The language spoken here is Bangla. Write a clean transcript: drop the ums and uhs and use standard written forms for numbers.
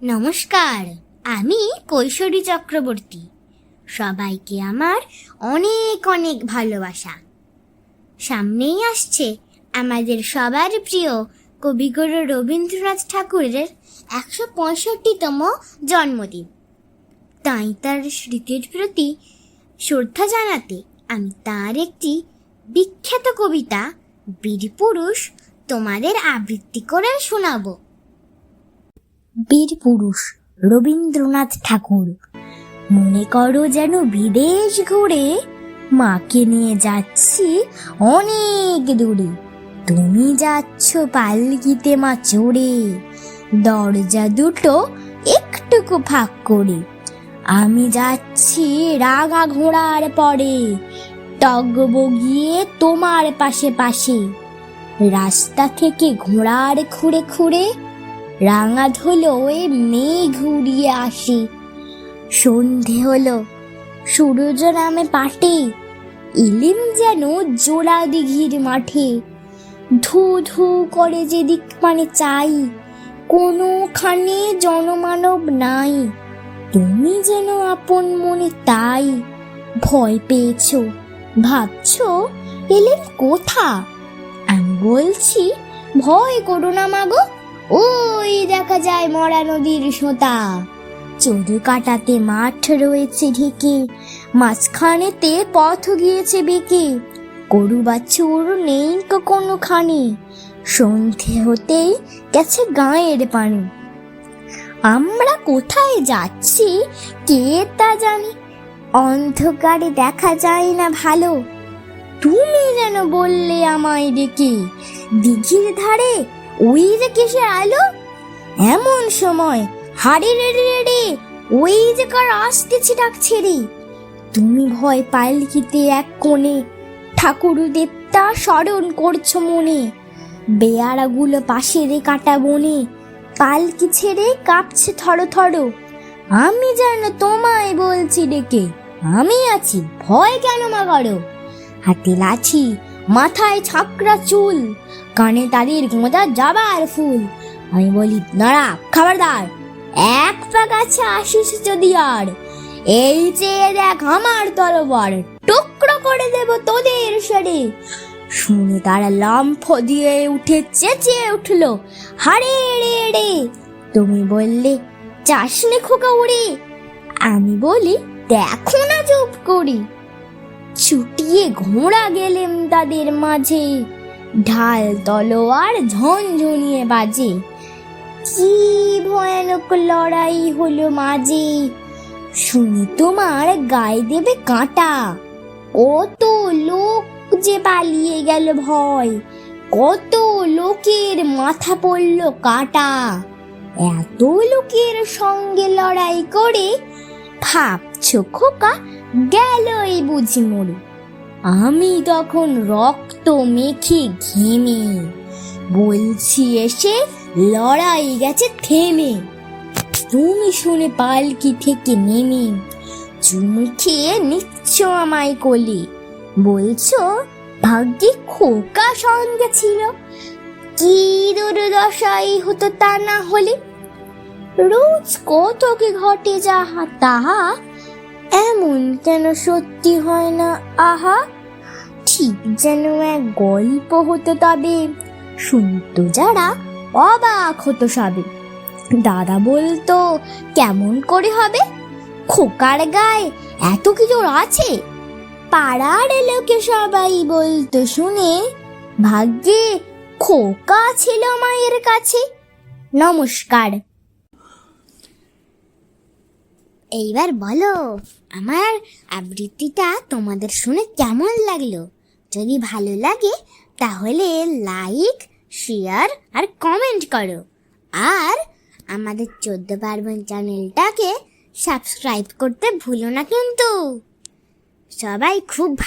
নমস্কার, আমি কৈশোরী চক্রবর্তী। সবাইকে আমার অনেক অনেক ভালোবাসা। সামনেই আসছে আমাদের সবার প্রিয় কবিগুরু রবীন্দ্রনাথ ঠাকুরের ১৬৫তম জন্মদিন। তাই তার স্মৃতির প্রতি শ্রদ্ধা জানাতে আমি তার একটি বিখ্যাত কবিতা বীরপুরুষ তোমাদের আবৃত্তি করে শোনাবো। বীরপুরুষ রবীন্দ্রনাথ ঠাকুর। মনে করো যেন বিদেশ ঘুরে মাকে নিয়ে যাচ্ছি অনেক দূরে। তুমি যাচ্ছ পালকিতে মা চড়ে, দরজা দুটো একটুকু ফাঁক করে। আমি যাচ্ছি রাঙা ঘোড়ার পরে, টগবগিয়ে তোমার পাশে পাশে। রাস্তা থেকে ঘোড়ার খুঁড়ে খুঁড়ে রাঙা ধুলো মেঘ ঘুরিয়ে আসে। সন্ধে হলো, সূর্য নামে পাটে, ইলিম যেন জোড়া দিঘির মাঠে। ধু ধু করে যেদিক মানে চাই, কোনোখানে জনমানব নাই। তুমি যেন আপন মনে তাই ভয় পেয়েছ, ভাবছ এলেম কোথা। আমি বলছি ভয় করো না মাগো, ওই দেখা যায় মরা নদীর সোঁতা। চড়ু কাটাতে মাঠ রয়েছে ঢেকে, মাঝখানেতে পথ গিয়েছে বেঁকে। গরু বাছুর নেই কোনোখানে, সন্ধে হতেই গেছে গাঁয়ের পানে। আমরা কোথায় যাচ্ছি কে তা জানি, অন্ধকারে দেখা যায় না ভালো। তুমি যেন বললে আমায় ডেকে, দিঘির ধারে ওই যে কিসের আলো। এমন সময় হাড়ি রেড়ে রেড়ে ওই যে কার আসতেছে ডাক ছেড়ে। তুমি ভয় পালকিতে এক কোণে, ঠাকুর দেবতা স্মরণ করছো মনে। বেয়ারাগুলো পাশের কাটা বনে, পালকি ছেড়ে কাঁপছে থর থর। আমি যেন তোমায় বলছি ডেকে, আমি আছি ভয় কেন মা করো। হাতে লাঠি, মাথায় ছাকরা চুল, কানে তাদের গোঁজা যাবার ফুল। আমি বলি নাড়া খবরদার, এক পা কাছে আসিস যদি আর। এই চেয়ে দেখ আমার তরবার, টুকরো করে দেব তোদের সেরে। শুনে তারা লম্ফ দিয়ে উঠে চেঁচিয়ে উঠলো হাড়ে রে রে। তুমি বললে চাষনে খোকা উড়ে, আমি বলি দেখো না চুপ করি। ছুটিয়ে ঘোড়া গেলেম তাদের মাঝে, ঢাল তলোয়ার ঝনঝনিয়ে বাজে। কি ভয়ানক লড়াই হলো মাঝে, শুনি তোমার গায়ে দেবে কাঁটা। কত লোক যে পালিয়ে গেল ভয়, কত লোকের মাথা পড়ল কাটা। এত লোকের সঙ্গে লড়াই করে ভাবছো খোকা গেলই বুঝি মরে। আমি তখন রক্ত মেখে ঘেমে বলছি এসে লড়াই গেছে থেমে। তুমি শুনে পালকি থেকে নেমে চুমু খেয়ে নিচ্ছ আমায় কোলে, বলছো ভাগ্যে খোকা সঙ্গে ছিল, কি দুর্দশাই হতো তা না হলে। রোজ কত কি ঘটে যাহা তাহা, এমন কেন সত্যি হয় না আহা। ঠিক যেন এক গল্প হতো তবে, শুনতো যারা অবাক হতো সবে। দাদা বলতো কেমন করে হবে, খোকার গায়ে এত কি জোর আছে। পাড়ার লোকে সবাই বলতো শুনে, ভাগ্যে খোকা ছিল মায়ের কাছে। নমস্কার। এইবার বলো আমার আবৃত্তিটা তোমাদের শুনে কেমন লাগলো। যদি ভালো লাগে তাহলে লাইক, শেয়ার আর কমেন্ট করো। আর আমাদের 14 পার্বণ চ্যানেলটাকে সাবস্ক্রাইব করতে ভুলো না কিন্তু। সবাই খুব ভালো